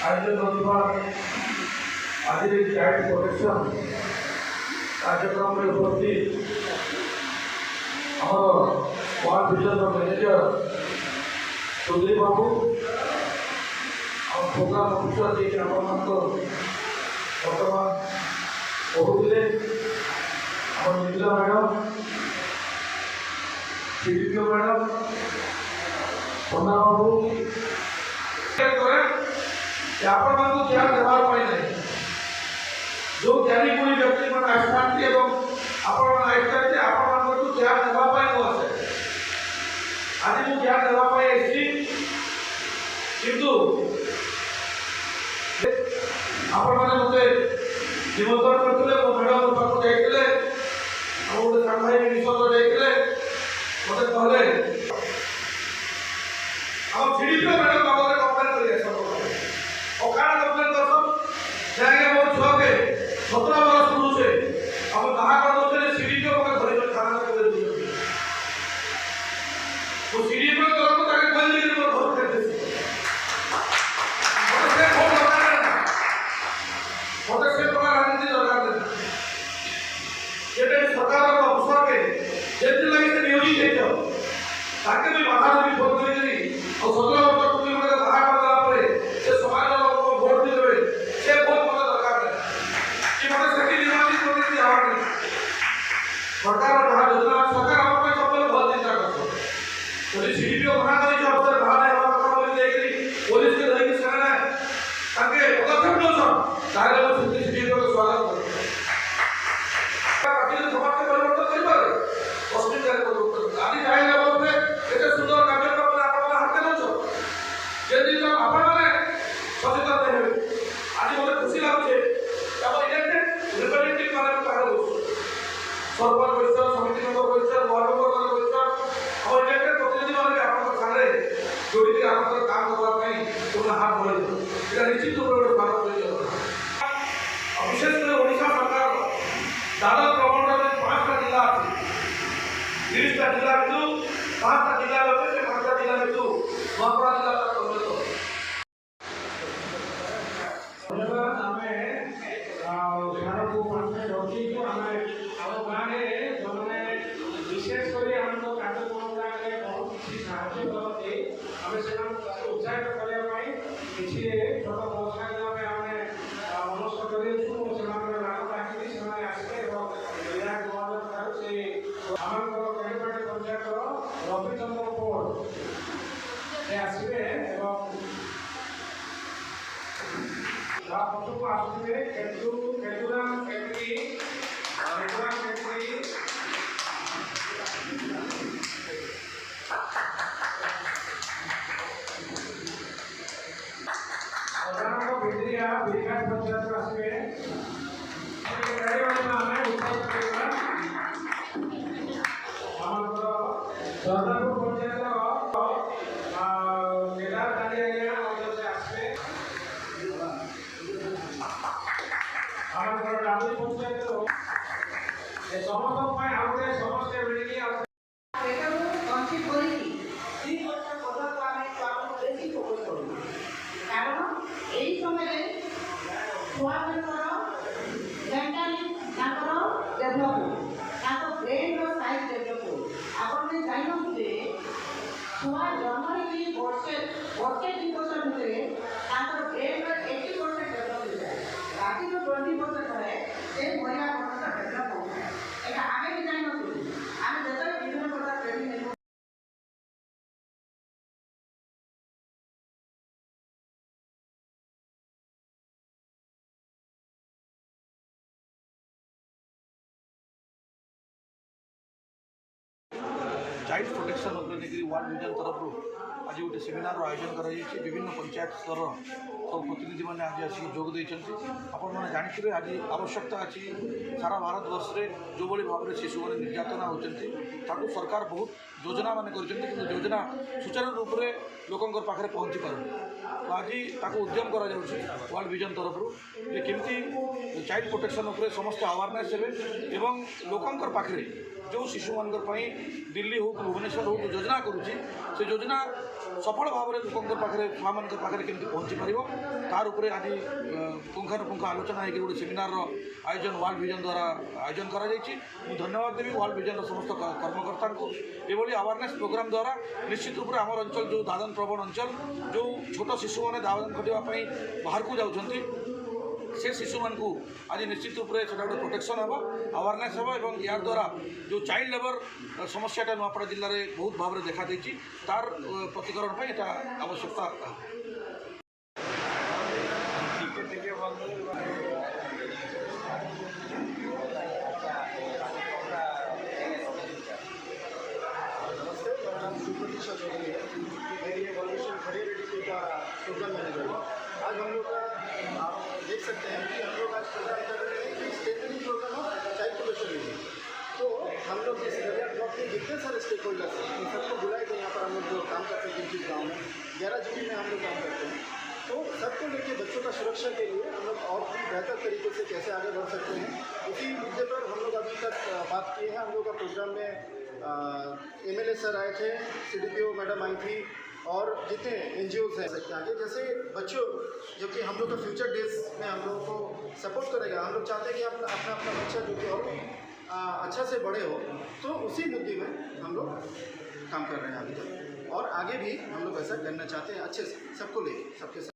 आयोजन होता आज चाइल्ड प्रोटेक्शन कार्यक्रम में उपस्थित आम वार्ड विजन मैनेजर चौधरी बाबू और प्रोग्राम अफिसर जी बर्तमान कहते निर्मला मैडम सीडीपीओ मैडम पन्ना बाबू आपण मानू ध्यान देवार पाई नहीं जो ज्ञानी कोई व्यक्ति मन आस्थांती एवं आपण मन आस्थांती आपण मानू तो ध्यान देवा पाई नो आसे आज मु ध्यान देवा पाई एसी किंतु आपण माने मते निमंत्रण करथिले मो मैडम पाखु जाइतिले आ ओटे सांभाई निसंग जाइतिले मते कहले हम सीडीपीओ मैडम बाबू कंप्लेन करिए सब ओकारा कंप्लेन करसम जागे मोर छके 17 वर्ष शुरू से हम कहा कर दोले सीडीपीओ को धरि कर खाना के दे तो सीडीपीओ तरफ ताके कोई नहीं मोर घर कर दे मोटे से प्रकार राजनीति दरकार दे जेते सरकार को अवसर के जेते लगे से नियोजित है तो ताके भी बाधा भी फोन करी और 17 वर्ष तुम्ही मने बाहा करला परे से समाज लोग वोट दिले से बहुत बड़ा दरकार है कि मने सेठी निर्वाचित होने की आवश्यकता नहीं सरकार जहां योजना सरकार हम पे सब लोग बहुत चिंता करतो तो सीडीपीओ बना करी जो अफसर बाहर है वहां बोली देखली पुलिस के रही सेना है ताके पदक्षेप लो सब चाहे लोग सीडीपीओ का स्वागत करो काफी समाज के परिवर्तन कर पारे पॉजिटिव कार्य परिवर्तन आदि चाहे लेवल पे एते सुंदर कार्यक्रम आपण हाथ में लो यदि तो आपण माने सचेतन हेबे आज मते खुशी लागुचे तब इलेक्टेड रिप्रेजेंटेटिव माने कहारो सरपंच वैसा समिति मेंबर वैसा वार्ड मेंबर वैसा और इलेक्टेड प्रतिनिधि माने आपण सारे जोड़ी के आपण काम करबा पई पूर्ण हाथ बढ़े एटा निश्चित रूप से भारत करे विशेष कर ओडिशा सरकार दादा प्रबंधन में 5टा जिला আছে 30टा जिला में 5टा जिला होते से 5टा जिला में तो नौपड़ा जिला तक पहुंचो हमें सारा को पास रोटी को हमें अब गाने जोने विशेष करे हमको कार्यक्रम गाने बहुत किसी साहाय्य करते हमें सेना उत्साहित करने ପାଇଁ କିଛି छोटा व्यवस्था में हमें मनस्थ करे छु सेना में नाम राखी सेना आसे और विधायक महोदय ठार से हमको केडपाटी पंचायत रविचंद्र पोल से आसीबे एवं पछुक आसुवे केदुराम केतरी और भिंद्रिया विकास पंचायत आसीबे सरदारपुर पंचायत केदार दानिया आसबे हमारे रामजी पंचायत समस्त आगे समस्त मिली छुआ जन्म ही वर्षे 2 वर्ष भितर ब्रेन 80% डेभलप हो जाए बाकी जो 20% है से बढ़िया डेभलप हो जाए आगे भी जान आम जो विभिन्न प्रकार training child protection ward vision तरफ आज गोटे सेमिनार आयोजन कर विभिन्न पंचायत स्तर सब प्रतिनिधि मैंने आज आसिक जोग देते आपण मैंने जानते आज आवश्यकता अच्छी सारा भारत वर्ष में जो भाई भाव में शिशु मैंने निर्यातना होती सरकार बहुत योजना मान कर योजना सुचारू रूप से लोकों पाखे पहुँची पार तो आज उद्यम कर वर्ल्ड विजन तरफ ये केमती चाइल्ड प्रोटेक्शन उपर समस्त अवेयरनेस हे एवं लोकों पाखे जो शिशु मान दिल्ली हो भुवनेश्वर हो योजना करुँची से योजना सफल भाव में लोक पाखे छुआ मान पाखे केमती पहुँची पार तार उपरे आज पुंखानुपुंख आलोचना होकर गोटे सेमिनार आयोजन वर्ल्ड विजन द्वारा आयोजन करा धन्यवाद देवी वर्ल्ड विजन समस्त कर्मकर्ता को ये अवेयरनेस प्रोग्राम द्वारा निश्चित रूप से आम अंचल जो दादन प्रवण अंचल जो छोट शिशु मैंने दादन खटापी बाहर को जाऊँगी से शिशु मान आज निश्चित रूप से गोटे प्रोटेक्शन हम अवेयरनेस हम यार द्वारा जो चाइल्ड लेबर समस्याटा नुआपड़ा जिले में बहुत भाव में देखा देती तार प्रतिकरण पर यहाँ आवश्यकता प्रोग्राम मैनेजर आज हम लोग का आप देख सकते हैं कि हम लोग आज प्रोग्राम कर रहे हैं कि statutory program of child protection unit. तो हम लोग इस दरिया ब्लॉक में जितने सारे स्टेक होल्डर्स हैं इन सबको बुलाए थे यहाँ पर हम लोग जो काम करते हैं जिनकी गाँव में 11 जिले में हम लोग काम करते हैं। तो सबको लेकर बच्चों का सुरक्षा के लिए हम लोग और भी बेहतर तरीके से कैसे आगे बढ़ सकते हैं इसी मुद्दे पर हम लोग अभी तक बात किए हैं। हम लोग का प्रोग्राम में MLA सर आए थे, CDPO मैडम आई थी और जितने NGOs हैं आगे जैसे बच्चों जो कि हम लोग का फ्यूचर डेज में हम लोगों को सपोर्ट करेगा। हम लोग चाहते हैं कि अपना अपना बच्चा जो कि और अच्छा से बड़े हो, तो उसी मुद्दे में हम लोग काम कर रहे हैं अभी तक और आगे भी हम लोग ऐसा करना चाहते हैं अच्छे से सबको ले सबके साथ।